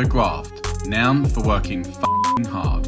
The Graft, noun for working f***ing hard.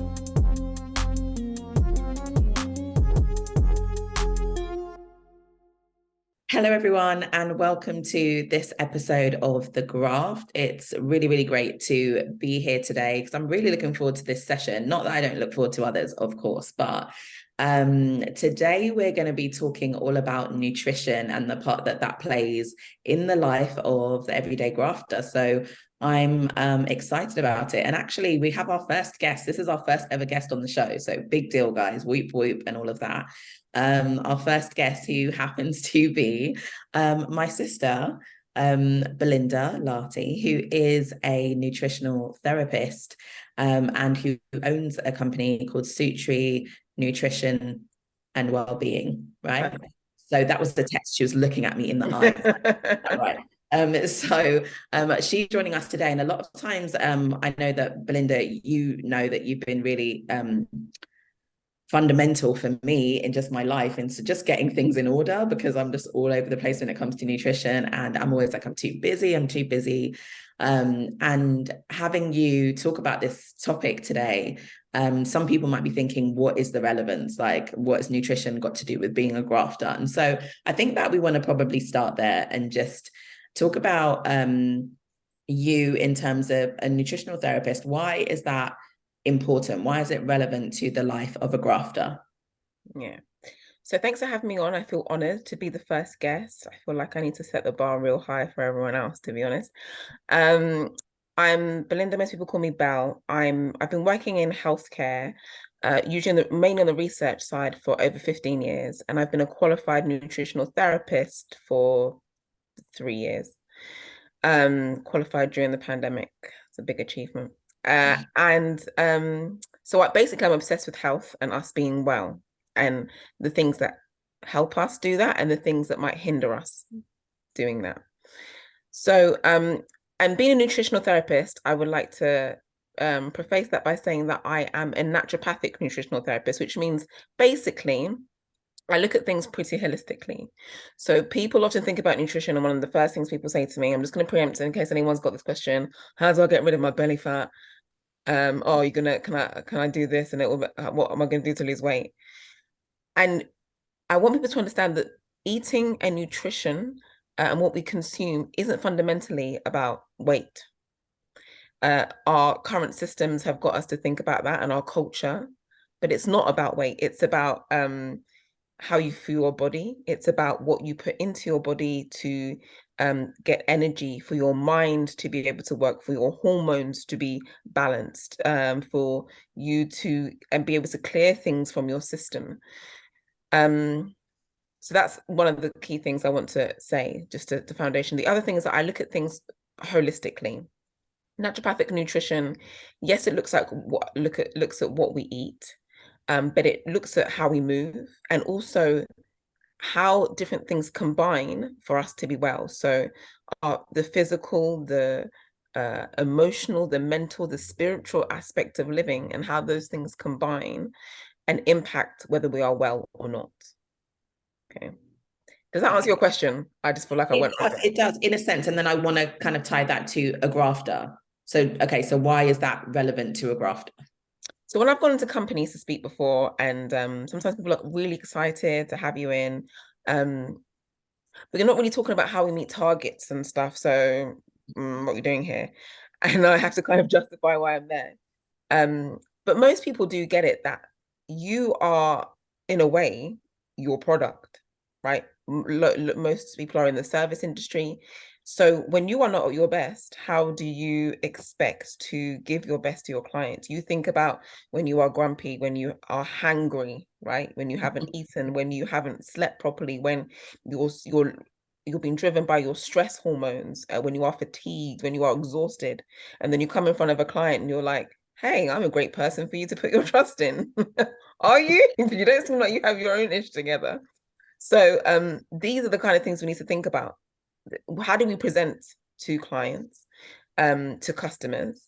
Hello, everyone, and welcome to this episode of The Graft. It's really, really great to be here today because I'm really looking forward to this session. Not that I don't look forward to others, of course, but today we're going to be talking all about nutrition and the part that that plays in the life of the everyday grafter. So I'm excited about it. And actually, we have our first guest. This is our first ever guest on the show. So big deal, guys. Whoop, whoop, and all of that. Our first guest, who happens to be my sister, Belinda Lartey, who is a nutritional therapist and who owns a company called Sutri Nutrition and Wellbeing, right? So that was the text. She was looking at me in the eye. Right. She's joining us today. And a lot of times, I know that Belinda, you know that you've been really fundamental for me in just my life and so just getting things in order, because I'm just all over the place when it comes to nutrition, and I'm always like, I'm too busy. And having you talk about this topic today, some people might be thinking, what is the relevance? Like, what has nutrition got to do with being a grafter? And so I think that we want to probably start there and just talk about you in terms of a nutritional therapist. Why is that important? Why is it relevant to the life of a grafter? Yeah. So thanks for having me on. I feel honored to be the first guest. I feel like I need to set the bar real high for everyone else, to be honest. I'm Belinda. Most people call me Belle. I've been working in healthcare, usually mainly on the research side, for over 15 years, and I've been a qualified nutritional therapist for 3 years. Qualified during the pandemic. It's a big achievement. So basically, I'm obsessed with health and us being well, and the things that help us do that and the things that might hinder us doing that. So, and being a nutritional therapist, I would like to preface that by saying that I am a naturopathic nutritional therapist, which means basically I look at things pretty holistically. So people often think about nutrition, and one of the first things people say to me, I'm just going to preempt in case anyone's got this question: how do I get rid of my belly fat? You're gonna can I do this, and what am I going to do to lose weight? And I want people to understand that eating and nutrition and what we consume isn't fundamentally about weight. Our current systems have got us to think about that, and our culture, but it's not about weight. It's about how you feel your body. It's about what you put into your body to get energy, for your mind to be able to work, for your hormones to be balanced, for you to be able to clear things from your system. So that's one of the key things I want to say, just to the foundation. The other thing is that I look at things holistically. Naturopathic nutrition, yes, it looks at what we eat, but it looks at how we move and also how different things combine for us to be well. So the physical, the emotional, the mental, the spiritual aspect of living, and how those things combine and impact whether we are well or not. Okay. Does that answer your question? I just feel like It does, in a sense. And then I want to kind of tie that to a grafter. So, okay, so why is that relevant to a grafter? So when I've gone into companies to speak before, and sometimes people are really excited to have you in, but you're not really talking about how we meet targets and stuff. So what are you doing here? And I have to kind of justify why I'm there. But most people do get it, that you are, in a way, your product, right? Most people are in the service industry. So when you are not at your best, how do you expect to give your best to your clients? You think about when you are grumpy, when you are hangry, right? When you haven't eaten, when you haven't slept properly, when you're being driven by your stress hormones, when you are fatigued, when you are exhausted, and then you come in front of a client and you're like, hey, I'm a great person for you to put your trust in. Are you? You don't seem like you have your own ish together. So these are the kind of things we need to think about. How do we present to clients, to customers?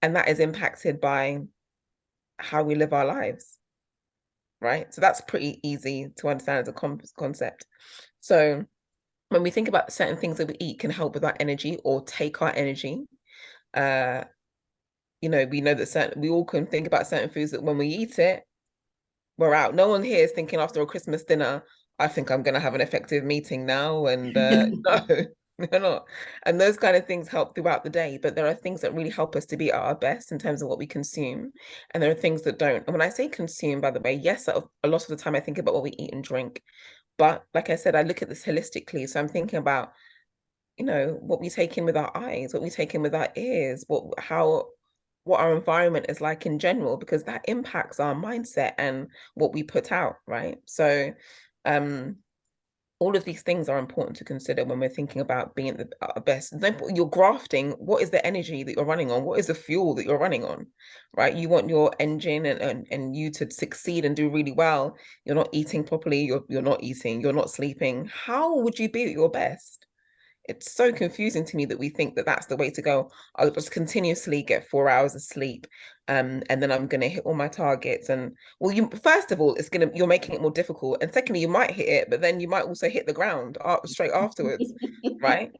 And that is impacted by how we live our lives, right? So that's pretty easy to understand as a concept. So when we think about certain things that we eat can help with our energy or take our energy, you know, we know that we all can think about certain foods that when we eat it, we're out. No one here is thinking after a Christmas dinner, I think I'm going to have an effective meeting now. And no, they're not. And those kind of things help throughout the day. But there are things that really help us to be at our best in terms of what we consume. And there are things that don't. And when I say consume, by the way, yes, a lot of the time I think about what we eat and drink. But like I said, I look at this holistically. So I'm thinking about, you know, what we take in with our eyes, what we take in with our ears, what our environment is like in general, because that impacts our mindset and what we put out, right? So all of these things are important to consider when we're thinking about being the best. Then you're grafting, what is the energy that you're running on? What is the fuel that you're running on, right? You want your engine and you to succeed and do really well. You're not eating properly, you're not eating, you're not sleeping. How would you be at your best? It's so confusing to me that we think that that's the way to go. I'll just continuously get 4 hours of sleep, and then I'm going to hit all my targets. And well, you first of all, you're making it more difficult, and secondly, you might hit it, but then you might also hit the ground straight afterwards, right?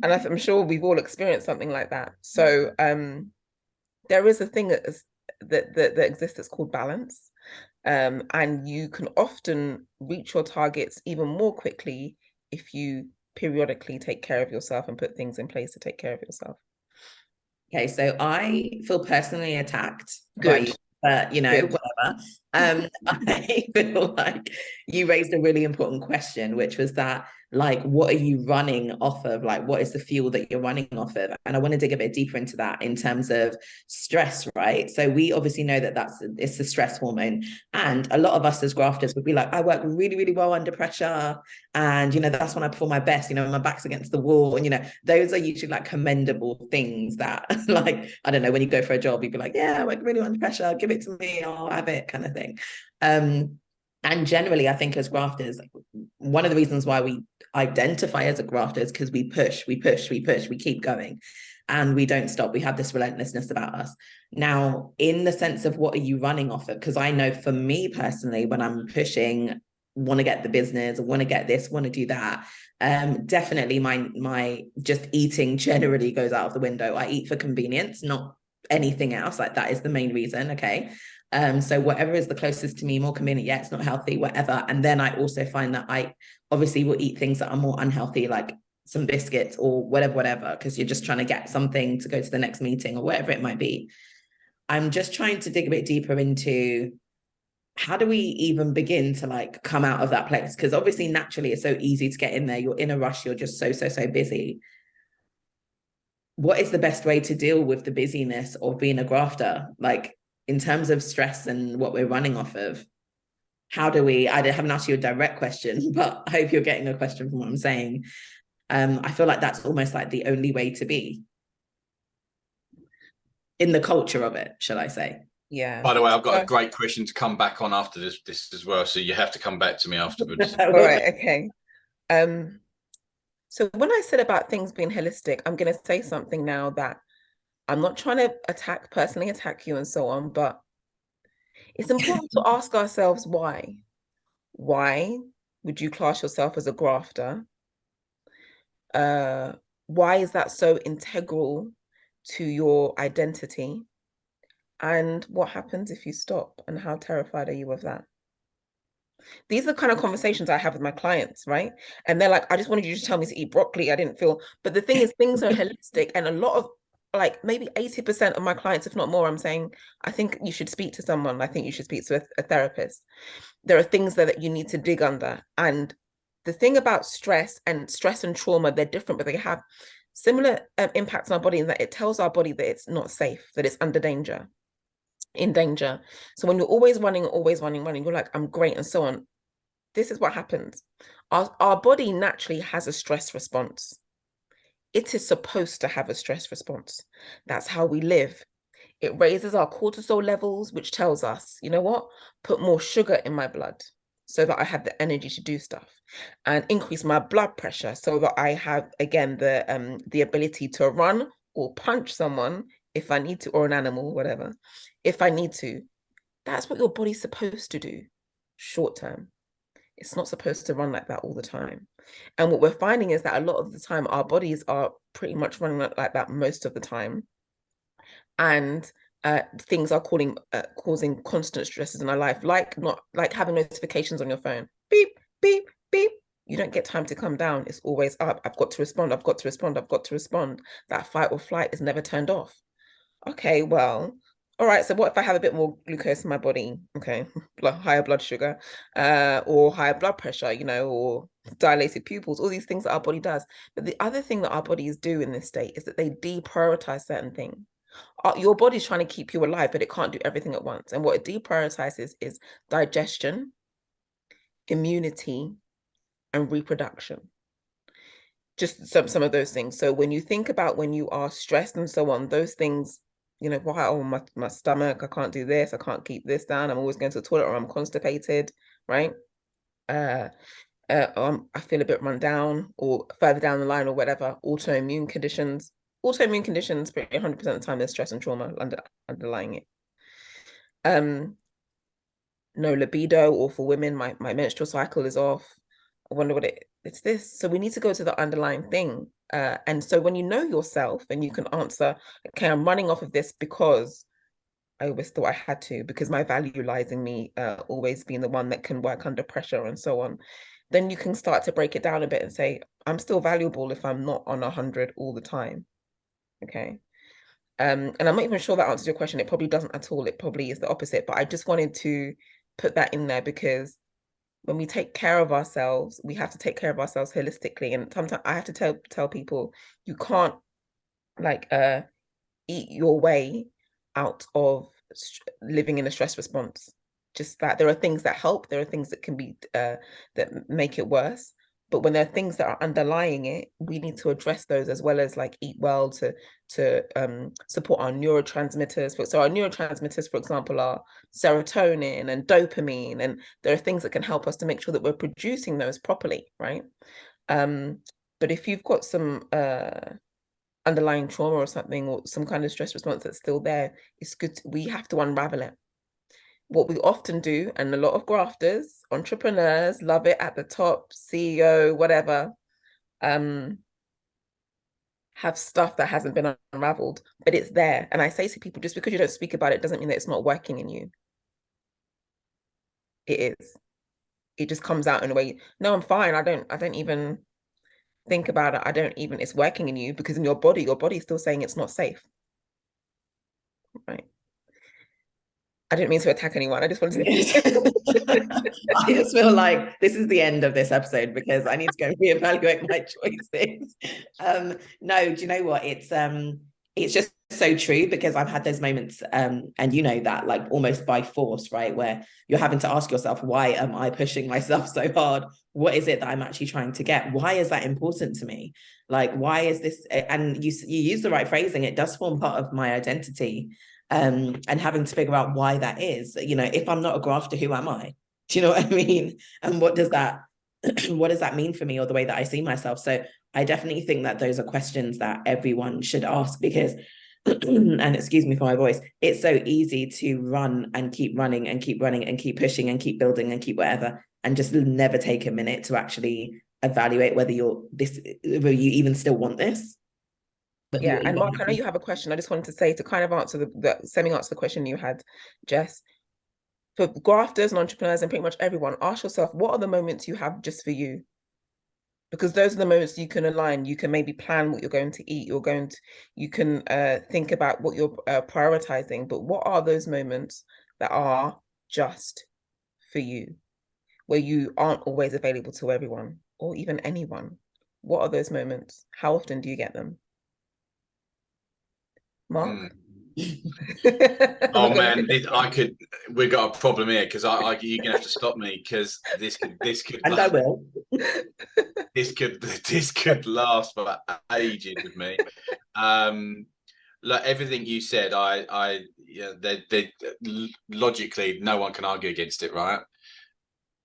And I'm sure we've all experienced something like that. So there is a thing that exists that's called balance, and you can often reach your targets even more quickly if you periodically take care of yourself and put things in place to take care of yourself. Okay, so I feel personally attacked by Good. you, but you know, Good. whatever. I feel like you raised a really important question, which was that, like, what are you running off of? Like, what is the fuel that you're running off of? And I want to dig a bit deeper into that in terms of stress, right? So we obviously know that it's the stress hormone, and a lot of us as grafters would be like, I work really, really well under pressure, and you know, that's when I perform my best. You know, my back's against the wall, and you know, those are usually like commendable things that, like, I don't know, when you go for a job, you'd be like, yeah, I work really under pressure, give it to me, I'll have it, kind of thing. And generally, I think as grafters, one of the reasons why we identify as a grafter is because we push, we keep going, and we don't stop. We have this relentlessness about us. Now, in the sense of what are you running off of? Because I know for me personally, when I'm pushing, want to get the business, want to get this, want to do that, definitely my just eating generally goes out of the window. I eat for convenience, not anything else. Like, that is the main reason. Okay. So whatever is the closest to me, more convenient, yeah, it's not healthy, whatever. And then I also find that I obviously will eat things that are more unhealthy, like some biscuits or whatever, because you're just trying to get something to go to the next meeting or whatever it might be. I'm just trying to dig a bit deeper into, how do we even begin to like come out of that place? Because obviously naturally it's so easy to get in there. You're in a rush, you're just so busy. What is the best way to deal with the busyness of being a grafter? Like, in terms of stress and what we're running off of, how do we, I haven't asked you a direct question, but I hope you're getting a question from what I'm saying. I feel like that's almost like the only way to be in the culture of it, shall I say. Yeah. By the way, I've got a great question to come back on after this as well. So you have to come back to me afterwards. All right. Okay. So when I said about things being holistic, I'm going to say something now that I'm not trying to personally attack you and so on, but it's important to ask ourselves why. Why would you class yourself as a grafter? Why is that so integral to your identity? And what happens if you stop? And how terrified are you of that? These are the kind of conversations I have with my clients, right? And they're like, I just wanted you to tell me to eat broccoli. I didn't feel, but the thing is, things are holistic. And a lot of, like, maybe 80% of my clients, if not more, I'm saying, I think you should speak to someone. I think you should speak to a therapist. There are things there that you need to dig under. And the thing about stress and trauma, they're different, but they have similar impacts on our body, in that it tells our body that it's not safe, that it's under danger, in danger. So when you're always running, you're like, I'm great, and so on. This is what happens. Our body naturally has a stress response. It is supposed to have a stress response. That's how we live. It raises our cortisol levels, which tells us, you know what, put more sugar in my blood so that I have the energy to do stuff, and increase my blood pressure so that I have, again, the ability to run or punch someone if I need to, or an animal, whatever, if I need to. That's what your body's supposed to do short term. It's not supposed to run like that all the time. And what we're finding is that a lot of the time, our bodies are pretty much running like that most of the time. And things are causing constant stresses in our life, like not like having notifications on your phone, beep, beep, beep. You don't get time to come down. It's always up. I've got to respond. I've got to respond. I've got to respond. That fight or flight is never turned off. Okay, well, all right. So what if I have a bit more glucose in my body? Okay, higher blood sugar, or higher blood pressure, you know, or dilated pupils, all these things that our body does. But the other thing that our bodies do in this state is that they deprioritize certain things. Your body's trying to keep you alive, but it can't do everything at once. And what it deprioritizes is digestion, immunity, and reproduction. Just some of those things. So when you think about when you are stressed and so on, those things, you know, oh, my stomach, I can't do this, I can't keep this down, I'm always going to the toilet, or I'm constipated, right? I feel a bit run down, or further down the line, or whatever. Autoimmune conditions, pretty 100% of the time there's stress and trauma underlying it. No libido, or for women, my menstrual cycle is off. I wonder what it's this. So we need to go to the underlying thing. And so when you know yourself and you can answer, okay, I'm running off of this because I always thought I had to, because my value lies in me always being the one that can work under pressure and so on. Then you can start to break it down a bit and say, I'm still valuable if I'm not on 100 all the time. Okay. And I'm not even sure that answers your question. It probably doesn't at all. It probably is the opposite. But I just wanted to put that in there, because when we take care of ourselves, we have to take care of ourselves holistically. And sometimes I have to tell people, you can't like eat your way out of living in a stress response. Just that there are things that help, there are things that can be that make it worse. But when there are things that are underlying it, we need to address those, as well as like eat well to support our neurotransmitters. So our neurotransmitters, for example, are serotonin and dopamine, and there are things that can help us to make sure that we're producing those properly, right? But if you've got some underlying trauma or something, or some kind of stress response that's still there, it's good. We have to unravel it. What we often do, and a lot of grafters, entrepreneurs love it at the top, CEO, whatever, have stuff that hasn't been unraveled, but it's there. And I say to people, just because you don't speak about it doesn't mean that it's not working in you. It is. It just comes out in a way, no, I'm fine. I don't even think about it. It's working in you, because in your body's still saying it's not safe. Right. I didn't mean to attack anyone. I just wanted to. I just feel like this is the end of this episode, because I need to go reevaluate my choices. No, do you know what? It's just so true, because I've had those moments, and you know that, like almost by force, right? Where you're having to ask yourself, why am I pushing myself so hard? What is it that I'm actually trying to get? Why is that important to me? Like, why is this? And you use the right phrasing. It does form part of my identity. And having to figure out why that is. You know, if I'm not a grafter, who am I? Do you know what I mean? And what does that mean for me, or the way that I see myself? So I definitely think that those are questions that everyone should ask, because and excuse me for my voice, it's so easy to run and keep running and keep running and keep pushing and keep building and keep whatever, and just never take a minute to actually evaluate whether you even still want this. But yeah, and Mark, I know you have a question. I just wanted to say, to kind of answer answer the question you had, Jess. For grafters and entrepreneurs and pretty much everyone, ask yourself, what are the moments you have just for you? Because those are the moments you can align. You can maybe plan what you're going to eat. You can think about what you're prioritizing. But what are those moments that are just for you, where you aren't always available to everyone or even anyone? What are those moments? How often do you get them? Mark? Oh man, we got a problem here, because you're gonna have to stop me, because this could and I will. this could last for ages with me. Like everything you said, logically no one can argue against it, right?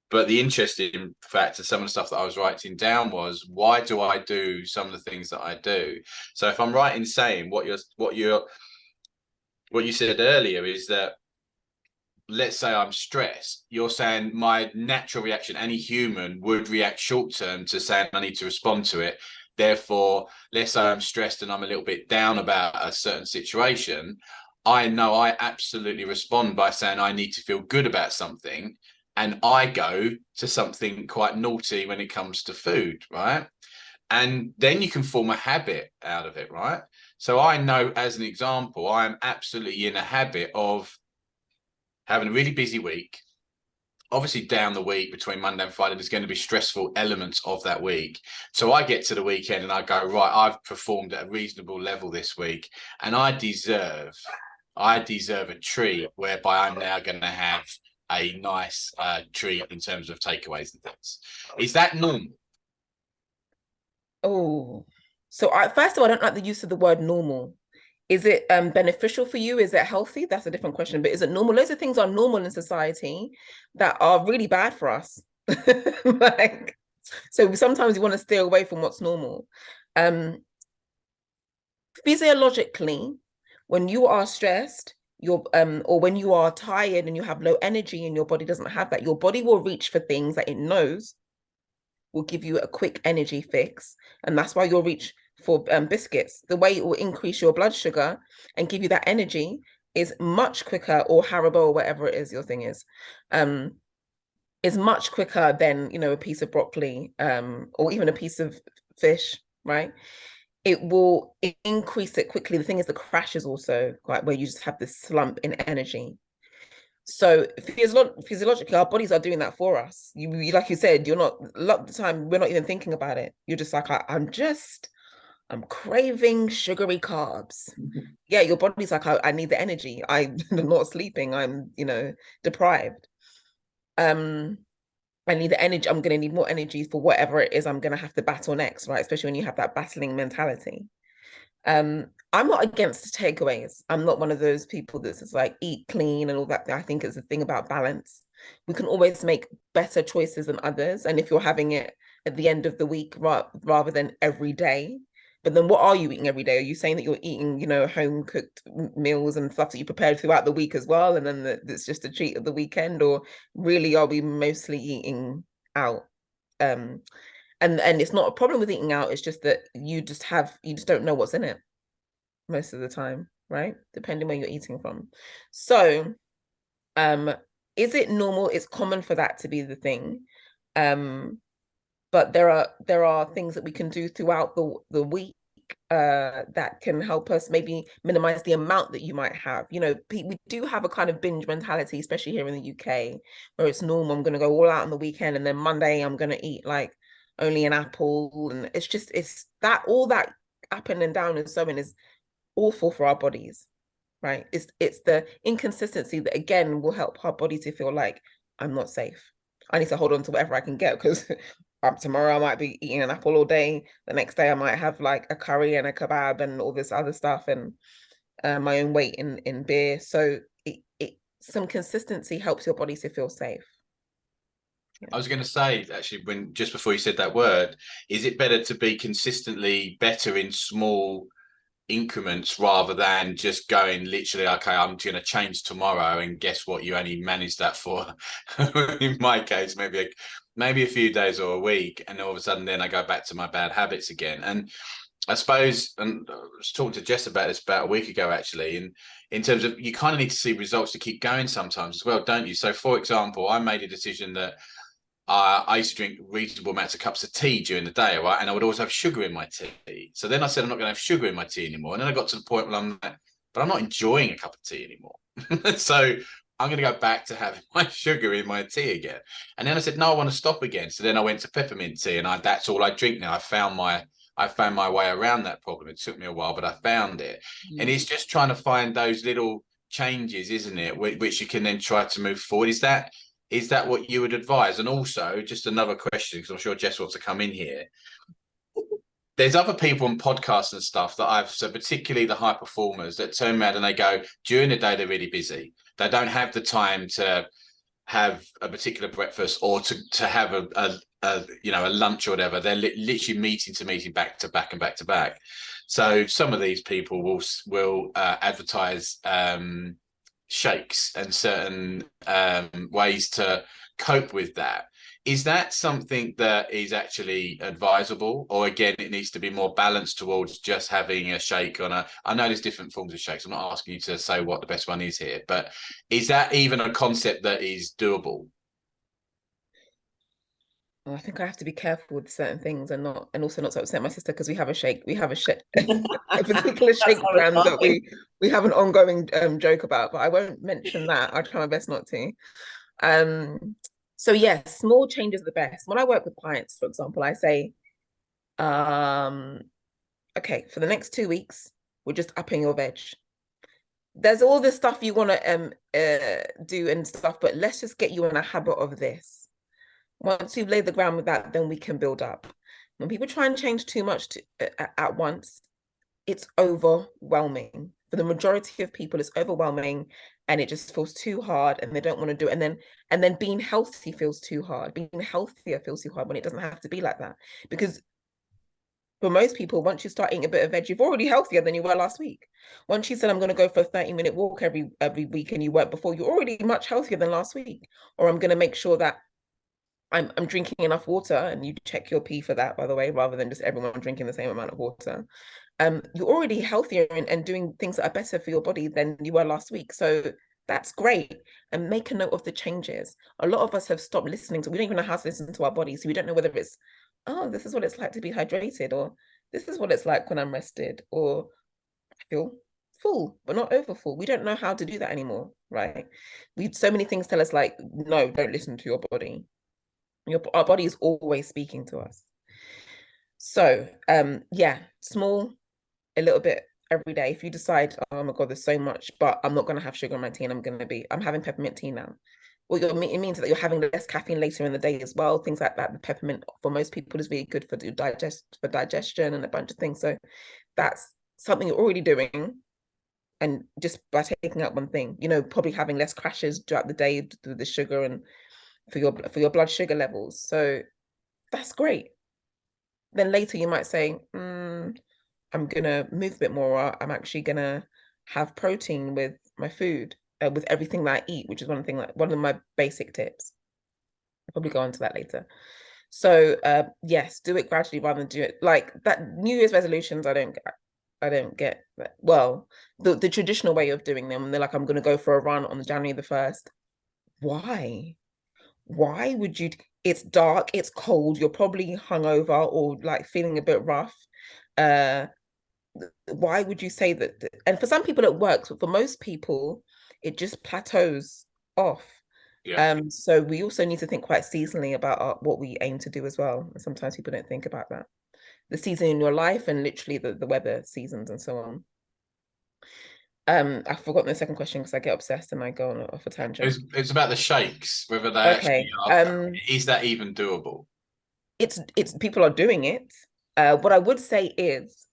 But the interesting fact of some of the stuff that I was writing down was, why do I do some of the things that I do? So if I'm right in saying what you said earlier is that, let's say I'm stressed, you're saying my natural reaction, any human would react short term to saying I need to respond to it. Therefore, let's say I'm stressed and I'm a little bit down about a certain situation, I know I absolutely respond by saying I need to feel good about something, and I go to something quite naughty when it comes to food, right? And then you can form a habit out of it, right? So I know, as an example, I am absolutely in a habit of having a really busy week. Obviously, down the week between Monday and Friday, there's going to be stressful elements of that week. So I get to the weekend and I go, right, I've performed at a reasonable level this week, and I deserve a treat whereby I'm now going to have a nice treat in terms of takeaways and things. Is that normal? Oh, so first of all, I don't like the use of the word normal. Is it beneficial for you? Is it healthy? That's a different question. But is it normal? Loads of things are normal in society that are really bad for us. Like, so sometimes you want to stay away from what's normal. Physiologically, when you are stressed, or when you are tired and you have low energy and your body doesn't have that, your body will reach for things that it knows will give you a quick energy fix. And that's why you'll reach for biscuits. The way it will increase your blood sugar and give you that energy is much quicker, or Haribo, or whatever it is your thing is much quicker than, you know, a piece of broccoli, or even a piece of fish, right? It will increase it quickly. The thing is, the crash is also like where you just have this slump in energy. So physiologically, our bodies are doing that for us. You like you said, you're not, a lot of the time we're not even thinking about it. You're just like, I'm craving sugary carbs. Yeah, your body's like, I need the energy. I'm not sleeping. I'm, you know, deprived. I need the energy. I'm going to need more energy for whatever it is I'm going to have to battle next, right? Especially when you have that battling mentality. I'm not against takeaways. I'm not one of those people that's just like eat clean and all that. I think it's a thing about balance. We can always make better choices than others. And if you're having it at the end of the week rather than every day, but then what are you eating every day? Are you saying that you're eating, you know, home cooked meals and stuff that you prepared throughout the week as well, and then it's just a treat of the weekend? Or really are we mostly eating out? And it's not a problem with eating out. It's just that you just don't know what's in it most of the time, right? Depending where you're eating from. So, is it normal? It's common for that to be the thing. But there are things that we can do throughout the week that can help us maybe minimize the amount that you might have. You know, we do have a kind of binge mentality, especially here in the UK, where it's normal. I'm going to go all out on the weekend, and then Monday I'm going to eat like only an apple, and it's that all that up and down and so on is awful for our bodies, right? It's the inconsistency that again will help our body to feel like I'm not safe. I need to hold on to whatever I can get, because tomorrow I might be eating an apple all day. The next day I might have like a curry and a kebab and all this other stuff, and my own weight in beer. So some consistency helps your body to feel safe. Yeah. I was going to say, actually, just before you said that word, is it better to be consistently better in small increments rather than just going literally, okay, I'm going to change tomorrow, and guess what, you only manage that for in my case maybe a few days or a week, and all of a sudden then I go back to my bad habits again. And I suppose, and I was talking to Jess about this about a week ago actually, and in terms of you kind of need to see results to keep going sometimes as well, don't you? So for example, I made a decision that I used to drink reasonable amounts of cups of tea during the day, right? And I would always have sugar in my tea. So then I said, I'm not going to have sugar in my tea anymore. And then I got to the point where I'm like, but I'm not enjoying a cup of tea anymore. So I'm going to go back to having my sugar in my tea again. And then I said, no, I want to stop again. So then I went to peppermint tea, and that's all I drink now. I found my way around that problem. It took me a while, but I found it. And it's just trying to find those little changes, isn't it? Which you can then try to move forward. Is that what you would advise? And also, just another question, because I'm sure Jess wants to come in here. There's other people on podcasts and stuff that so particularly the high performers, that turn around and they go, during the day, they're really busy. They don't have the time to have a particular breakfast or to have a lunch or whatever. They're literally meeting to meeting, back to back and back to back. So some of these people will advertise shakes and certain ways to cope with that. Is that something that is actually advisable, or again, it needs to be more balanced towards just having a shake on a? I know there's different forms of shakes. I'm not asking you to say what the best one is here, but is that even a concept that is doable? Oh, I think I have to be careful with certain things and also not to upset my sister, because we have a a particular shake brand that we have an ongoing joke about, but I won't mention that. I'll try my best not to. So yeah, small changes are the best. When I work with clients, for example, I say, okay, for the next 2 weeks, we're just upping your veg. There's all this stuff you want to do and stuff, but let's just get you in a habit of this. Once you've laid the ground with that, then we can build up. When people try and change too much at once, it's overwhelming. For the majority of people, it's overwhelming, and it just feels too hard, and they don't want to do it. And then being healthy feels too hard. Being healthier feels too hard when it doesn't have to be like that. Because for most people, once you start eating a bit of veg, you're already healthier than you were last week. Once you said, I'm going to go for a 30-minute walk every week, and you weren't before, you're already much healthier than last week. Or I'm going to make sure that I'm drinking enough water, and you check your pee for that, by the way, rather than just everyone drinking the same amount of water. You're already healthier and doing things that are better for your body than you were last week. So that's great. And make a note of the changes. A lot of us have stopped listening we don't even know how to listen to our bodies. So we don't know whether it's, oh, this is what it's like to be hydrated, or this is what it's like when I'm rested, or I feel full but not over full. We don't know how to do that anymore, right? So many things tell us, like, no, don't listen to your body. Our body is always speaking to us. So yeah, small, a little bit every day. If you decide, oh my God, there's so much, but I'm not going to have sugar in my tea, and I'm having peppermint tea now. Well, it means that you're having less caffeine later in the day as well. Things like that. The peppermint for most people is really good for digestion and a bunch of things. So that's something you're already doing. And just by taking out one thing, probably having less crashes throughout the day with the sugar and for your blood sugar levels. So that's great. Then later you might say, I'm gonna move a bit more. I'm actually gonna have protein with my food, with everything that I eat, which is one of my basic tips. I'll probably go on to that later. So yes, do it gradually rather than do it like that. New Year's resolutions, I don't get that. Well, the traditional way of doing them, they're like, I'm gonna go for a run on January the 1st. Why would you? It's dark, it's cold, you're probably hungover or like feeling a bit rough. Why would you say that? And for some people it works, but for most people it just plateaus off. Yeah. So we also need to think quite seasonally about what we aim to do as well. And sometimes people don't think about that. The season in your life, and literally the weather seasons and so on. I've forgotten the second question because I get obsessed and I go on off a tangent. It's about the shakes, whether they Okay. actually is that even doable? It's people are doing it. What I would say is,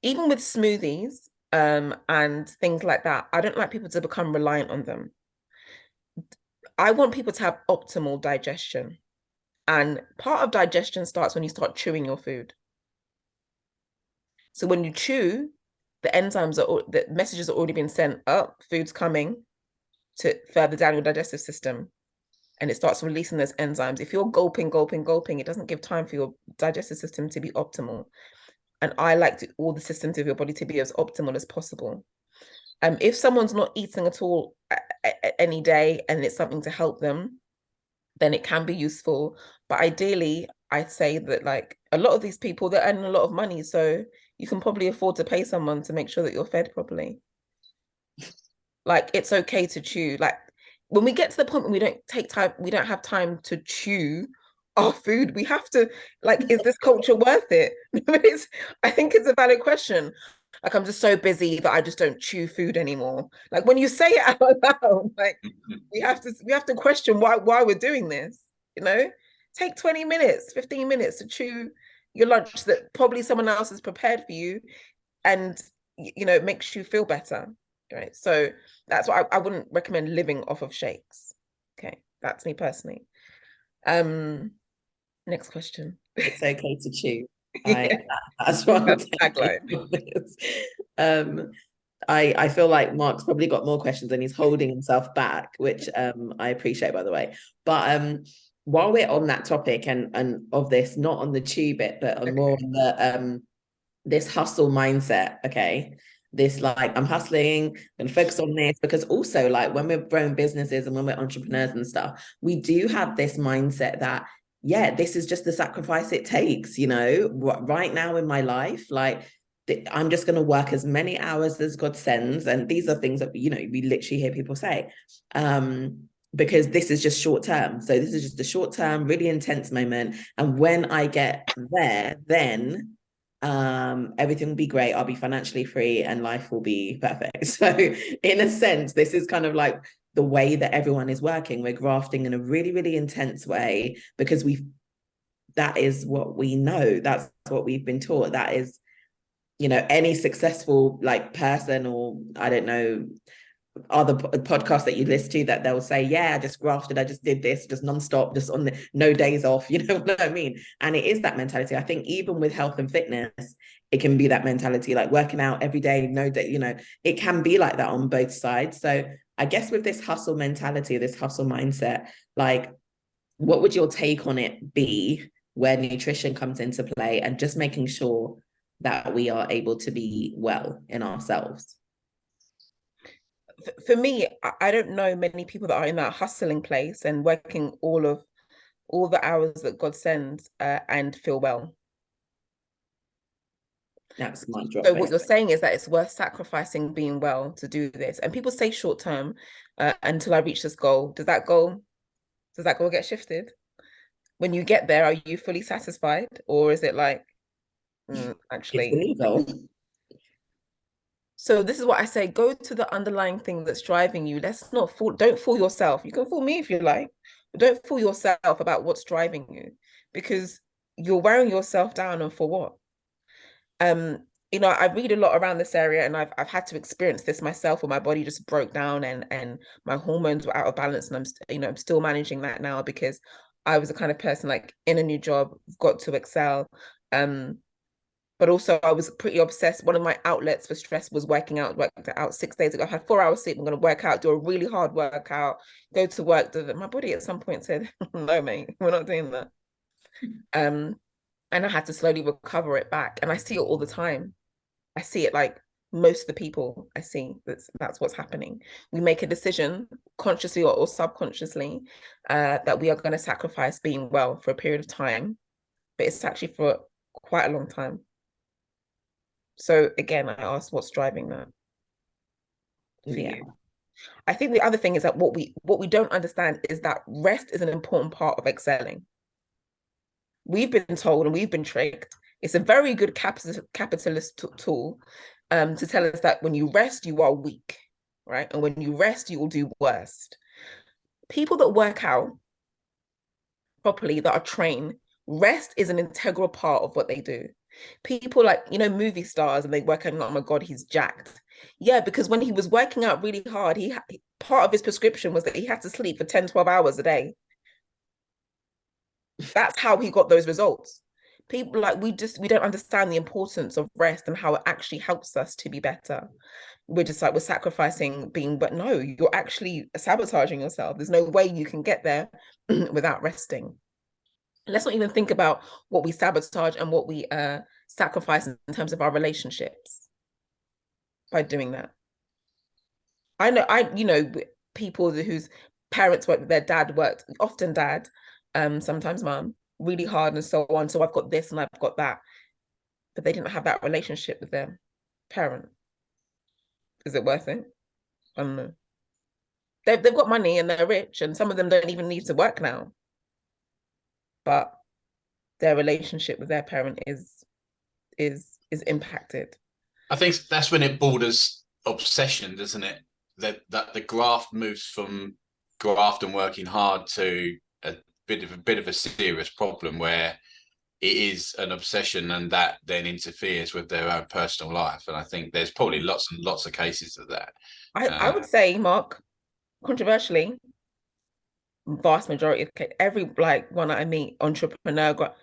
even with smoothies and things like that, I don't like people to become reliant on them. I want people to have optimal digestion. And part of digestion starts when you start chewing your food. So when you chew, the messages are already been sent up, food's coming to further down your digestive system, and it starts releasing those enzymes. If you're gulping, it doesn't give time for your digestive system to be optimal. And I like all the systems of your body to be as optimal as possible. If someone's not eating at all any day and it's something to help them, then it can be useful. But ideally, I'd say that, like, a lot of these people, they're earning a lot of money, so you can probably afford to pay someone to make sure that you're fed properly. Like, it's okay to chew. Like, when we get to the point when we don't have time to chew our food, we have to, like, is this culture worth it? I think it's a valid question. Like, I'm just so busy that I just don't chew food anymore. Like, when you say it out loud, like, we have to question why we're doing this. Take 20 minutes, 15 minutes to chew your lunch that probably someone else has prepared for you, and it makes you feel better, right? So that's why I wouldn't recommend living off of shakes. Okay, that's me personally. Next question. It's okay to chew. That's what I'm tagline. I feel like Mark's probably got more questions and he's holding himself back, which I appreciate, by the way. But while we're on that topic and of this, not on the chew bit, but on more on the this hustle mindset, okay? This like, I'm hustling and focus on this, because also like when we're growing businesses and when we're entrepreneurs and stuff, we do have this mindset that, yeah, this is just the sacrifice it takes, you know, right now in my life, like I'm just going to work as many hours as God sends. And these are things that, you know, we literally hear people say, because this is just short term. So this is just a short term, really intense moment. And when I get there, then everything will be great. I'll be financially free and life will be perfect. So in a sense, this is kind of like the way that everyone is working. We're grafting in a really, really intense way because that is what we know. That's what we've been taught. That is, you know, any successful like person, or I don't know, other podcasts that you listen to, that they'll say, yeah, I just grafted, I just did this, just nonstop, just on the no days off, you know what I mean? And it is that mentality. I think even with health and fitness, it can be that mentality, like working out every day, no day, you know, it can be like that on both sides. So I guess with this hustle mentality, this hustle mindset, like what would your take on it be where nutrition comes into play and just making sure that we are able to be well in ourselves? For me, I don't know many people that are in that hustling place and working all the hours that God sends and feel well. That's my drop. So what you're saying is that it's worth sacrificing being well to do this. And people say short term, until I reach this goal. Does that goal get shifted? When you get there, are you fully satisfied? Or is it like, actually, it's the new goal? So this is what I say, go to the underlying thing that's driving you. Don't fool yourself. You can fool me if you like, but don't fool yourself about what's driving you, because you're wearing yourself down, and for what? You know, I read a lot around this area, and I've had to experience this myself, where my body just broke down and my hormones were out of balance, and I'm still managing that now, because I was the kind of person like in a new job, got to excel. But also I was pretty obsessed. One of my outlets for stress was working out. Worked out 6 days ago. I had 4 hours sleep. I'm going to work out, do a really hard workout, go to work. My body at some point said, no, mate, we're not doing that. And I had to slowly recover it back. And I see it all the time. I see it like most of the people I see. That's what's happening. We make a decision consciously or subconsciously that we are going to sacrifice being well for a period of time, but it's actually for quite a long time. So again, I asked, what's driving that for you? I think the other thing is that what we don't understand is that rest is an important part of excelling. We've been told and we've been tricked. It's a very good capitalist tool to tell us that when you rest, you are weak, right? And when you rest, you will do worst. People that work out properly, that are trained, rest is an integral part of what they do. People like, you know, movie stars, and they work out, oh my God, he's jacked. Yeah, because when he was working out really hard, part of his prescription was that he had to sleep for 10, 12 hours a day. That's how he got those results. People like, we don't understand the importance of rest and how it actually helps us to be better. We're just like, we're sacrificing but no, you're actually sabotaging yourself. There's no way you can get there without resting. Let's not even think about what we sabotage and what we sacrifice in terms of our relationships by doing that. I know people whose parents worked, their dad worked, often dad, sometimes mom, really hard and so on. So I've got this and I've got that, but they didn't have that relationship with their parent. Is it worth it? I don't know. They've got money and they're rich, and some of them don't even need to work now. But their relationship with their parent is impacted. I think that's when it borders obsession, doesn't it? That the graft moves from graft and working hard to a bit of a serious problem where it is an obsession, and that then interferes with their own personal life. And I think there's probably lots and lots of cases of that. I would say, Mark, controversially, vast majority of every one that I meet, entrepreneur,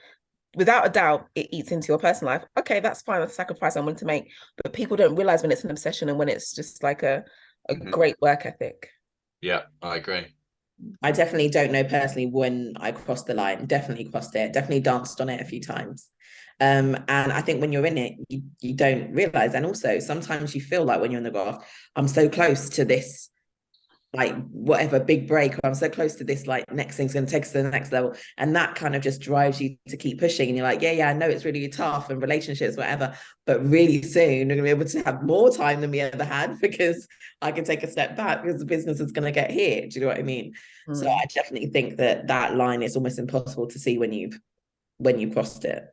without a doubt, it eats into your personal life. Okay, that's fine. That's a sacrifice I'm willing to make. But people don't realize when it's an obsession and when it's just like a great work ethic. Yeah, I agree. I definitely don't know personally when I crossed the line. Definitely crossed it. Definitely danced on it a few times. And I think when you're in it, you don't realize. And also sometimes you feel like when you're in the graft, I'm so close to this, like whatever big break, or I'm so close to this, like next thing's going to take us to the next level. And that kind of just drives you to keep pushing. And you're like, yeah, I know it's really tough and relationships, whatever, but really soon we're going to be able to have more time than we ever had, because I can take a step back because the business is going to get here. Do you know what I mean? So I definitely think that line is almost impossible to see when you've crossed it.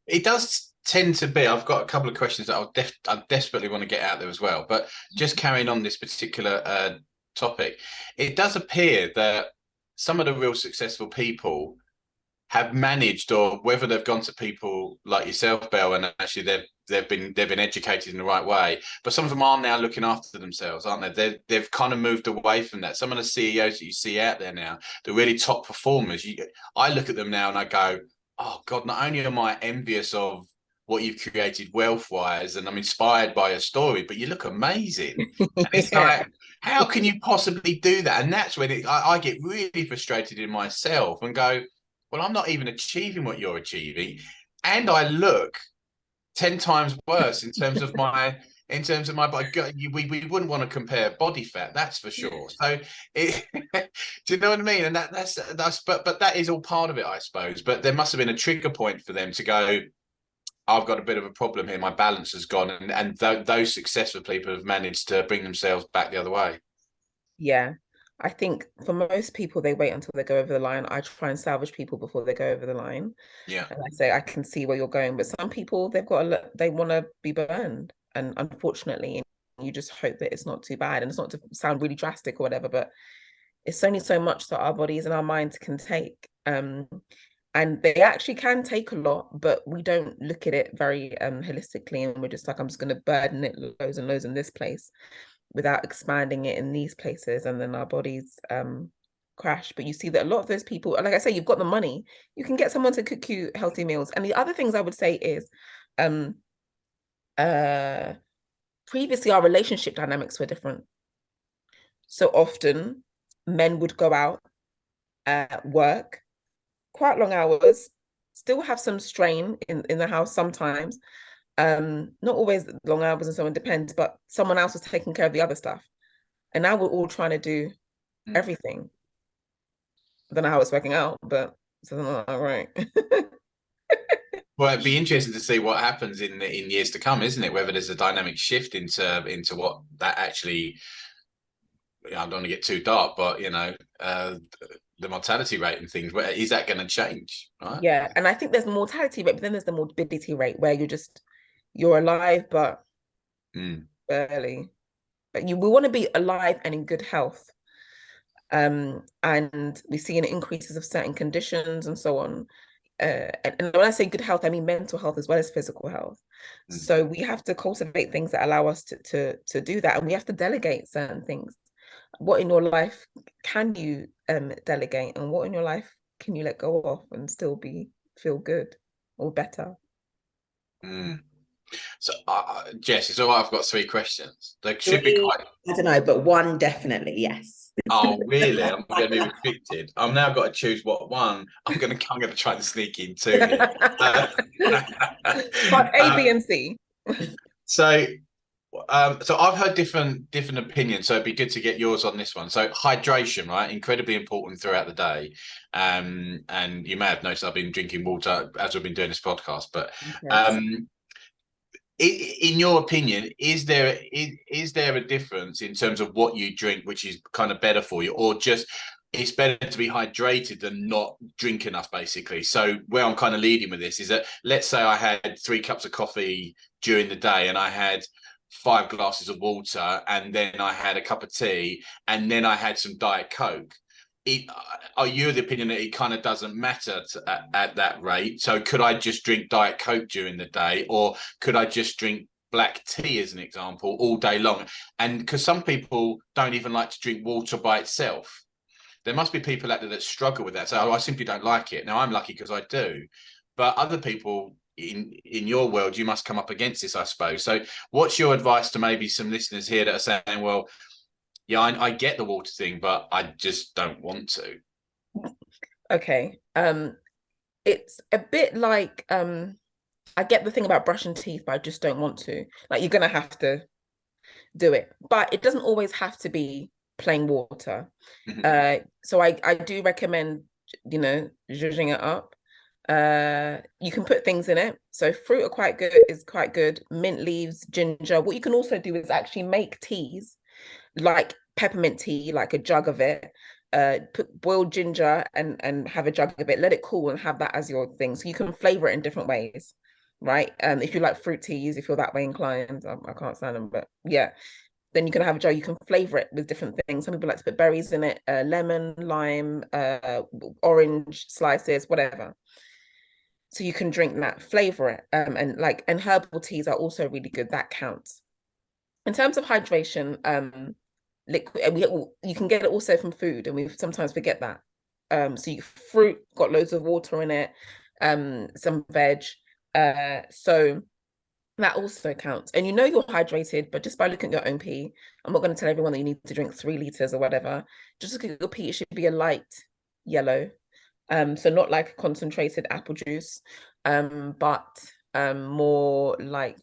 It does tend to be. I've got a couple of questions that I desperately want to get out there as well. But just carrying on this particular topic, it does appear that some of the real successful people have managed, or whether they've gone to people like yourself, Belle, and actually they've been educated in the right way. But some of them are now looking after themselves, aren't they? They've kind of moved away from that. Some of the CEOs that you see out there now, the really top performers, I look at them now and I go, oh God, not only am I envious of what you've created wealth-wise, and I'm inspired by your story, but you look amazing. And it's like, how can you possibly do that? And that's when I get really frustrated in myself and go, well, I'm not even achieving what you're achieving, and I look 10 times worse in terms of my body. We wouldn't want to compare body fat, that's for sure. So do you know what I mean? And that's but that is all part of it, I suppose. But there must have been a trigger point for them to go, I've got a bit of a problem here, my balance has gone, and those successful people have managed to bring themselves back the other way. Yeah. I think for most people, they wait until they go over the line. I try and salvage people before they go over the line. Yeah. And I say, I can see where you're going. But some people, they want to be burned. And unfortunately, you just hope that it's not too bad. And it's not to sound really drastic or whatever, but it's only so much that our bodies and our minds can take. And they actually can take a lot, but we don't look at it very holistically. And we're just like, I'm just going to burden it loads and loads in this place, without expanding it in these places, and then our bodies crash. But you see that a lot of those people, like I say, you've got the money, you can get someone to cook you healthy meals. And the other things I would say is previously our relationship dynamics were different. So often men would go out, work quite long hours, still have some strain in the house sometimes, not always long hours and so on, depends, but someone else was taking care of the other stuff. And now we're all trying to do everything. I don't know how it's working out, but it's not right. Well, it'd be interesting to see what happens in years to come, isn't it? Whether there's a dynamic shift into what that actually, I don't want to get too dark, but the mortality rate and things, is that going to change? Right? Yeah, and I think there's the mortality rate, but then there's the morbidity rate where you're alive, but barely. But we want to be alive and in good health. And we see increases of certain conditions and so on. And when I say good health, I mean mental health as well as physical health. So we have to cultivate things that allow us to do that, and we have to delegate certain things. What in your life can you delegate, and what in your life can you let go of and still feel good or better? So, Jess, it's all right. I've got 3 questions. They should be quite. I don't know, but one definitely, yes. Oh, really? I'm going to be restricted. I've now got to choose what one. I'm going to try and sneak in 2 here. Part A, B, and C. So I've heard different opinions. So it'd be good to get yours on this one. So hydration, right? Incredibly important throughout the day. And you may have noticed I've been drinking water as we've been doing this podcast. But in your opinion, is there a difference in terms of what you drink, which is kind of better for you, or just it's better to be hydrated than not drink enough, basically? So where I'm kind of leading with this is that, let's say I had 3 cups of coffee during the day and I had 5 glasses of water, and then I had a cup of tea, and then I had some Diet Coke. Are you of the opinion that it kind of doesn't matter at that rate? So could I just drink Diet Coke during the day, or could I just drink black tea, as an example, all day long? And because some people don't even like to drink water by itself. There must be people out there that struggle with that. So I simply don't like it. Now, I'm lucky because I do. But other people in your world, you must come up against this, I suppose. So what's your advice to maybe some listeners here that are saying, well, Yeah, I get the water thing, but I just don't want to. Okay. It's a bit like I get the thing about brushing teeth, but I just don't want to. Like, you're gonna have to do it, but it doesn't always have to be plain water. So I do recommend, zhuzhing it up. You can put things in it. So fruit are quite good, is quite good. Mint leaves, ginger. What you can also do is actually make teas, like peppermint tea, like a jug of it. Put boiled ginger and have a jug of it. Let it cool and have that as your thing. So you can flavor it in different ways, right? If you like fruit teas, if you're that way inclined, I can't stand them, but yeah. Then you can have a jar. You can flavor it with different things. Some people like to put berries in it, lemon, lime, orange slices, whatever. So you can drink that, flavor it, and herbal teas are also really good. That counts. In terms of hydration, liquid, you can get it also from food, and we sometimes forget that. So fruit got loads of water in it, some veg. So that also counts. And you're hydrated, but just by looking at your own pee, I'm not going to tell everyone that you need to drink 3 liters or whatever. Just look at your pee, it should be a light yellow. So not like a concentrated apple juice, but more like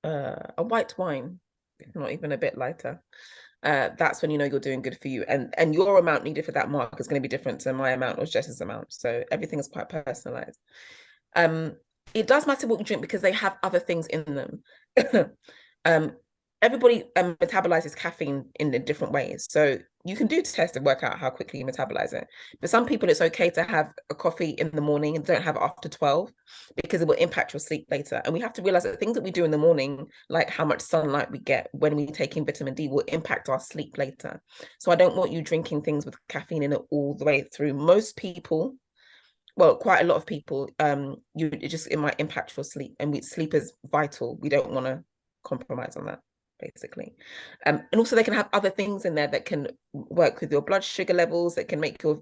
a white wine, if not even a bit lighter. That's when you're doing good for you. And your amount needed for that mark is going to be different to my amount or Jess's amount. So everything is quite personalized. It does matter what you drink because they have other things in them. Everybody metabolizes caffeine in different ways. So you can do tests and work out how quickly you metabolize it. But some people, it's okay to have a coffee in the morning and don't have it after 12 because it will impact your sleep later. And we have to realize that things that we do in the morning, like how much sunlight we get when we take in vitamin D, will impact our sleep later. So I don't want you drinking things with caffeine in it all the way through. Most people, well, quite a lot of people, it might impact your sleep, and sleep is vital. We don't want to compromise on that, basically. And also they can have other things in there that can work with your blood sugar levels, that can make your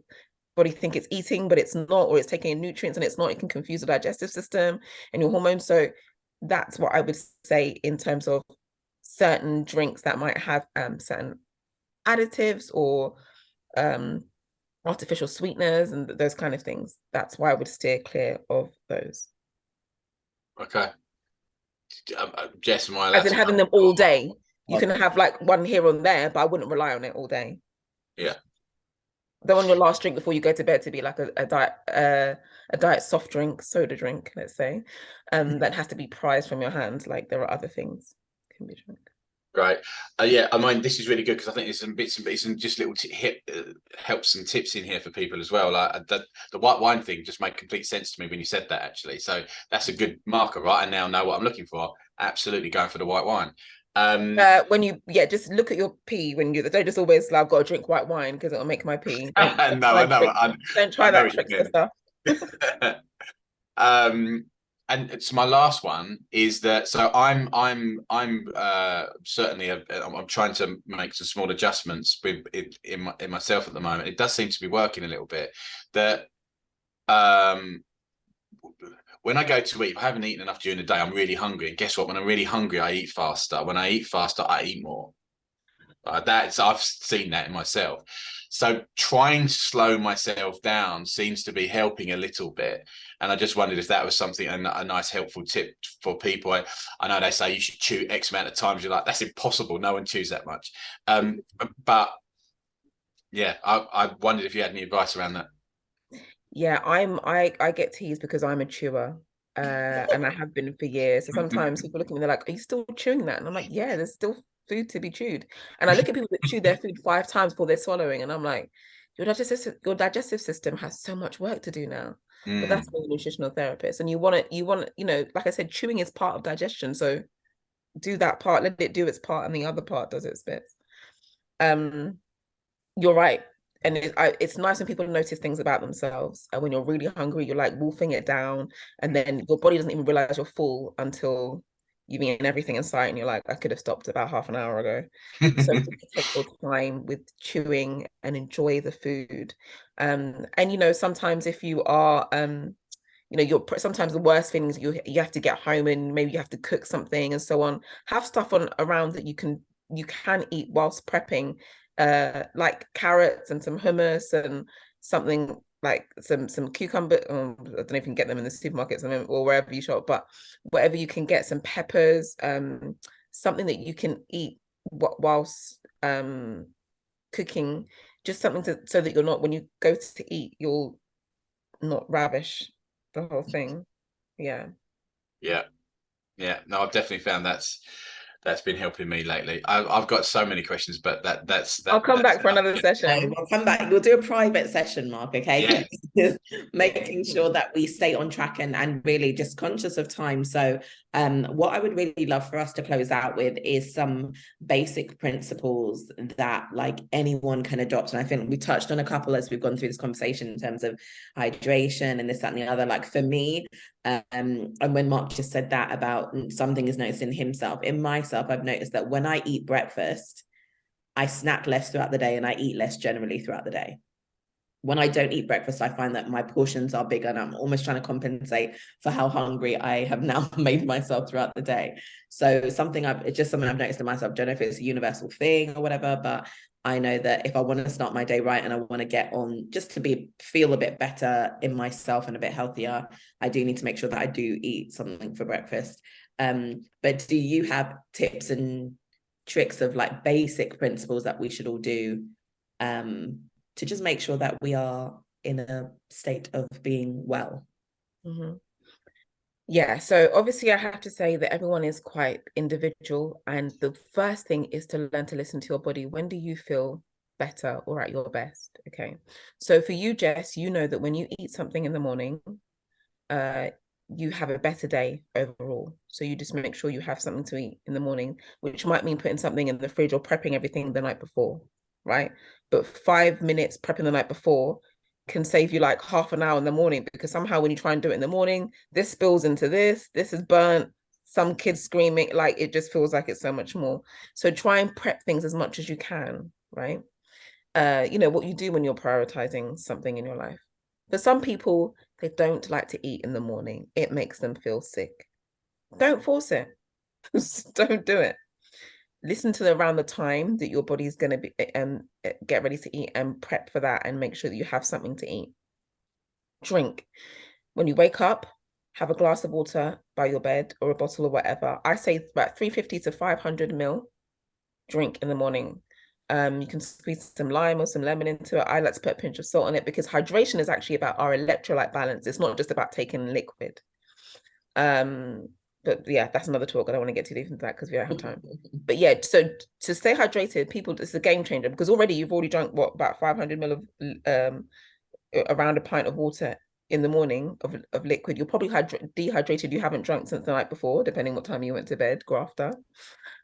body think it's eating, but it's not, or it's taking in nutrients and it's not. It can confuse the digestive system and your hormones. So that's what I would say in terms of certain drinks that might have certain additives or artificial sweeteners and those kind of things. That's why I would steer clear of those. Okay. Jess, am I allowed As in to having them all day. You can have like one here and there, but I wouldn't rely on it all day. Yeah. Don't want your last drink before you go to bed to be like a diet soft drink, soda drink, let's say, that has to be prized from your hands. Like there are other things can be drunk. Right. Yeah, I mean, this is really good because I think there's some bits and bits and just little helps and tips in here for people as well. Like the white wine thing just made complete sense to me when you said that, actually. So that's a good marker, right? I now know what I'm looking for. Absolutely going for the white wine. When you just look at your pee when you don't just always like, I've got to drink white wine because it'll make my pee. No, I know. Don't try that trickster stuff. And it's my last one is that, so I'm certainly I'm trying to make some small adjustments in myself at the moment. It does seem to be working a little bit. That when I go to eat, if I haven't eaten enough during the day, I'm really hungry. And guess what? When I'm really hungry, I eat faster. When I eat faster, I eat more. I've seen that in myself. So trying to slow myself down seems to be helping a little bit. And I just wondered if that was something, a nice helpful tip for people. I know they say you should chew X amount of times. You're like, that's impossible. No one chews that much. But yeah, I wondered if you had any advice around that. Yeah, I get teased because I'm a chewer. And I have been for years. So sometimes people look at me, they're like, are you still chewing that? And I'm like, yeah, there's still food to be chewed. And I look at people that chew their food 5 times before they're swallowing, and I'm like, your digestive system has so much work to do now. But that's being a nutritional therapist. And you want to, like I said, chewing is part of digestion. So do that part, let it do its part, and the other part does its bits. You're right. And it's nice when people notice things about themselves. And when you're really hungry, you're like wolfing it down, and then your body doesn't even realize you're full until you've eaten everything in sight, and you're like, I could have stopped about half an hour ago. So take your time with chewing and enjoy the food. And sometimes if you are sometimes the worst things you have to get home and maybe you have to cook something and so on. Have stuff on around that you can you can eat whilst prepping, like carrots and some hummus and something like some cucumber. I don't know if you can get them in the supermarkets or wherever you shop, but whatever you can get, some peppers, something that you can eat whilst cooking, just something so that you're not, when you go to eat, you'll not ravish the whole thing. Yeah. No, I've definitely found that's been helping me lately. I've got so many questions, but that's I'll come back for another session. We'll come back. We'll do a private session, Mark. Okay. Yeah. Just making sure that we stay on track and really just conscious of time. So what I would really love for us to close out with is some basic principles that like anyone can adopt. And I think we touched on a couple as we've gone through this conversation in terms of hydration and this, that, and the other. Like for me, and when Mark just said that about something is noticed in himself, in myself, I've noticed that when I eat breakfast, I snack less throughout the day and I eat less generally throughout the day. When I don't eat breakfast, I find that my portions are bigger and I'm almost trying to compensate for how hungry I have now made myself throughout the day. So it's just something I've noticed in myself. I don't know if it's a universal thing or whatever, but I know that if I want to start my day right and I want to get on just to feel a bit better in myself and a bit healthier, I do need to make sure that I do eat something for breakfast. But do you have tips and tricks of like basic principles that we should all do to just make sure that we are in a state of being well? Mm-hmm. Yeah, so obviously I have to say that everyone is quite individual, and the first thing is to learn to listen to your body. When do you feel better or at your best? Okay, so for you, Jess, you know that when you eat something in the morning, you have a better day overall. So you just make sure you have something to eat in the morning, which might mean putting something in the fridge or prepping everything the night before, right? But 5 minutes prepping the night before can save you like half an hour in the morning, because somehow when you try and do it in the morning, this spills into this is burnt, some kids screaming, like it just feels like it's so much more. So try and prep things as much as you can, right? You know, what you do when you're prioritizing something in your life. For some people, they don't like to eat in the morning. It makes them feel sick. Don't force it. Don't do it. Listen to around the time that your body's going to be get ready to eat and prep for that, and make sure that you have something to eat. Drink. When you wake up, have a glass of water by your bed or a bottle or whatever. I say about 350 to 500 ml drink in the morning. You can squeeze some lime or some lemon into it. I like to put a pinch of salt on it, because hydration is actually about our electrolyte balance. It's not just about taking liquid. But yeah, that's another talk. I don't want to get too deep into that because we don't have time. But yeah, so to stay hydrated, people, it's a game changer, because already you've already drunk about 500 ml of around a pint of water in the morning of liquid. You're probably dehydrated. You haven't drunk since the night before, depending what time you went to bed, grafter.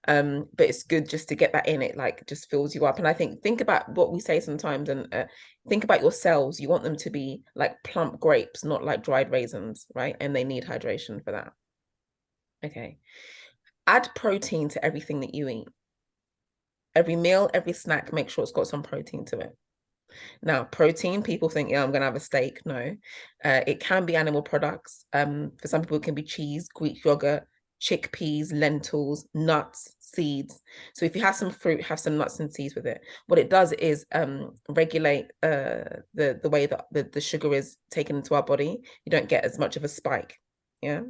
But it's good just to get that in. It like just fills you up. And I think about what we say sometimes, and think about your cells. You want them to be like plump grapes, not like dried raisins, right? And they need hydration for that. Okay. Add protein to everything that you eat. Every meal, every snack, make sure it's got some protein to it. Now, protein, people think, yeah, I'm going to have a steak. No, it can be animal products. For some people, it can be cheese, Greek yogurt, chickpeas, lentils, nuts, seeds. So if you have some fruit, have some nuts and seeds with it. What it does is regulate the way that the sugar is taken into our body. You don't get as much of a spike. Yeah.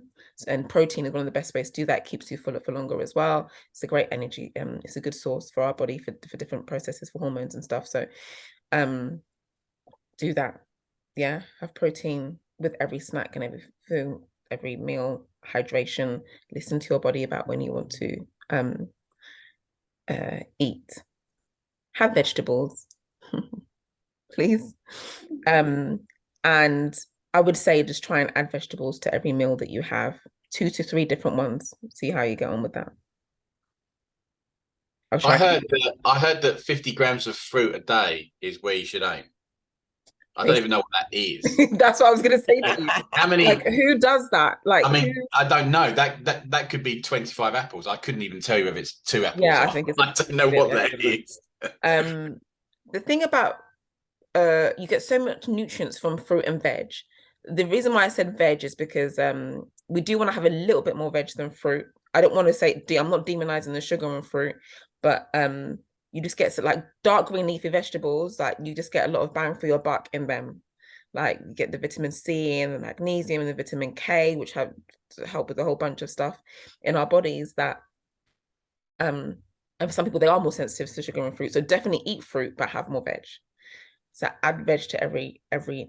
And protein is one of the best ways to do that. It keeps you fuller for longer as well. It's a great energy. It's a good source for our body for different processes, for hormones and stuff. So do that. Yeah, have protein with every snack and every food, every meal. Hydration. Listen to your body about when you want to eat. Have vegetables, please. And I would say just try and add vegetables to every meal that you have, 2 to 3 different ones. See how you get on with that. I heard that 50 grams of fruit a day is where you should aim. I don't even know what that is. That's what I was going to say to you. How many? Like, who does that? Like, I mean, I don't know. That could be 25 apples. I couldn't even tell you if it's 2 apples. Yeah, I think it's. I don't know what that is. The thing about you get so much nutrients from fruit and veg. The reason why I said veg is because we do want to have a little bit more veg than fruit. I don't want to say I'm not demonizing the sugar and fruit, but you just get like dark green leafy vegetables, like you just get a lot of bang for your buck in them. Like you get the vitamin C and the magnesium and the vitamin K, which help with a whole bunch of stuff in our bodies that and for some people they are more sensitive to sugar and fruit. So definitely eat fruit, but have more veg. So add veg to every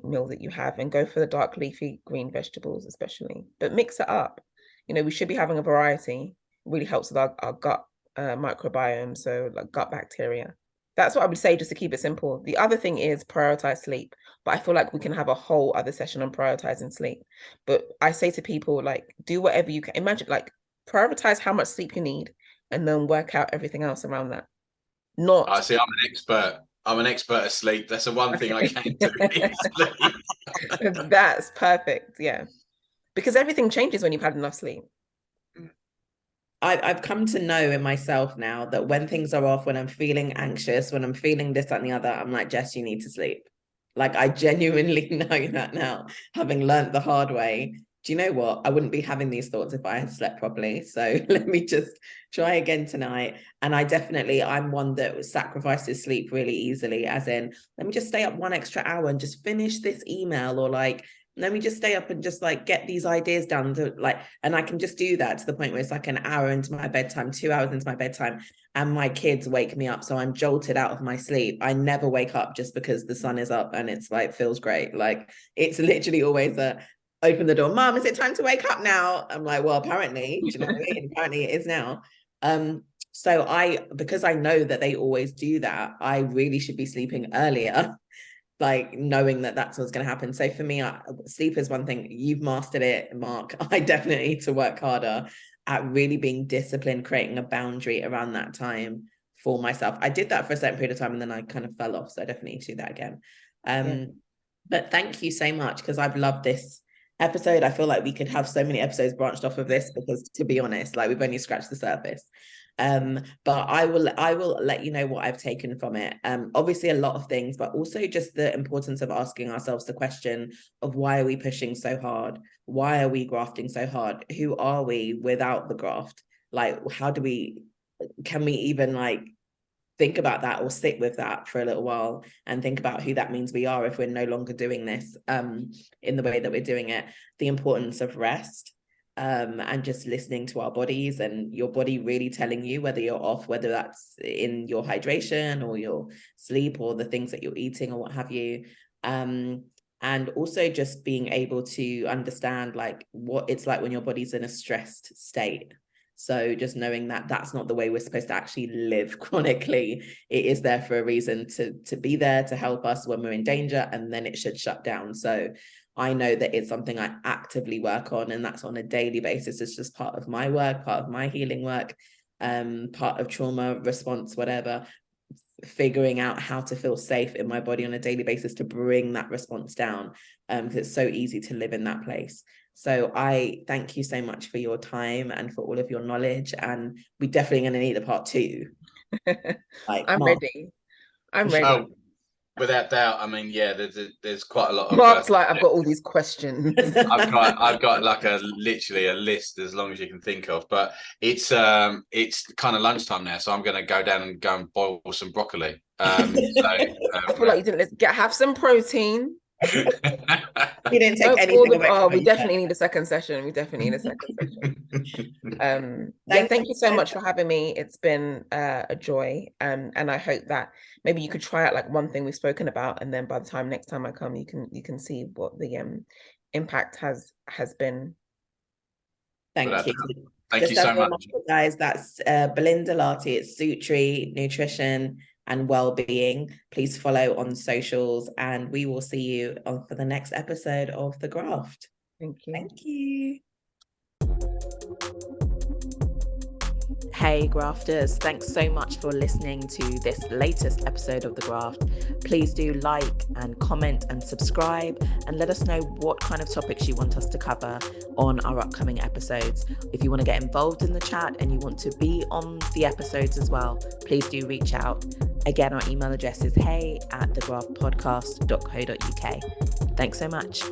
meal that you have, and go for the dark leafy green vegetables especially, but mix it up. You know, we should be having a variety. It really helps with our gut microbiome, so like gut bacteria. That's what I would say, just to keep it simple. The other thing is prioritize sleep, but I feel like we can have a whole other session on prioritizing sleep. But I say to people, like, do whatever you can. Imagine, like, prioritize how much sleep you need and then work out everything else around that. Not I see, I'm an expert at sleep. That's the one thing I can't do is sleep. That's perfect. Yeah. Because everything changes when you've had enough sleep. I've come to know in myself now that when things are off, when I'm feeling anxious, when I'm feeling this, that, and the other, I'm like, Jess, you need to sleep. Like, I genuinely know that now, having learned the hard way. Do you know what? I wouldn't be having these thoughts if I had slept properly. So let me just try again tonight. And I'm one that sacrifices sleep really easily, as in, let me just stay up 1 extra hour and just finish this email, or like, let me just stay up and just like get these ideas done to like, and I can just do that to the point where it's like an hour into my bedtime, 2 hours into my bedtime, and my kids wake me up. So I'm jolted out of my sleep. I never wake up just because the sun is up and it's like, feels great. Like, it's literally always open the door, Mom, is it time to wake up now? I'm like, well, apparently, do you know what I mean? Apparently it is now. So because I know that they always do that, I really should be sleeping earlier, like knowing that that's what's going to happen. So for me, sleep is one thing. You've mastered it, Mark. I definitely need to work harder at really being disciplined, creating a boundary around that time for myself. I did that for a certain period of time and then I kind of fell off. So I definitely need to do that again. But thank you so much, because I've loved this episode. I feel like we could have so many episodes branched off of this, because to be honest, like, we've only scratched the surface. But I will let you know what I've taken from it. Obviously a lot of things, but also just the importance of asking ourselves the question of, why are we pushing so hard? Why are we grafting so hard? Who are we without the graft? Like, can we even like think about that, or sit with that for a little while and think about who that means we are if we're no longer doing this in the way that we're doing it? The importance of rest, and just listening to our bodies, and your body really telling you whether you're off, whether that's in your hydration or your sleep or the things that you're eating or what have you. And also just being able to understand like what it's like when your body's in a stressed state. So just knowing that that's not the way we're supposed to actually live chronically. It is there for a reason, to be there to help us when we're in danger, and then it should shut down. So I know that it's something I actively work on, and that's on a daily basis. It's just part of my work, part of my healing work, part of trauma response, whatever, figuring out how to feel safe in my body on a daily basis to bring that response down, because it's so easy to live in that place. So I thank you so much for your time and for all of your knowledge, and we're definitely going to need a part 2. Like, I'm Mark, ready. I'm ready. Oh, without doubt. I mean, yeah, there's quite a lot of Mark's like, I've got all these questions. I've got like literally a list as long as you can think of, but it's kind of lunchtime now, so I'm going to go down and boil some broccoli. So, I feel like you didn't have some protein. We didn't take anything away. We definitely need a second session. Thank you so much for having me. It's been a joy, and I hope that maybe you could try out like one thing we've spoken about, and then by the time next time I come, you can see what the impact has been. Thank you. Thank you so much, guys. That's Belinda Lartey. It's Sutri Nutrition and Wellbeing. Please follow on socials, and we will see you for the next episode of The Graft. Thank you. Thank you. Hey grafters, thanks so much for listening to this latest episode of The Graft. Please do like and comment and subscribe, and let us know what kind of topics you want us to cover on our upcoming episodes. If you want to get involved in the chat and you want to be on the episodes as well, please do reach out. Again, our email address is hey@thegraftpodcast.co.uk. Thanks so much.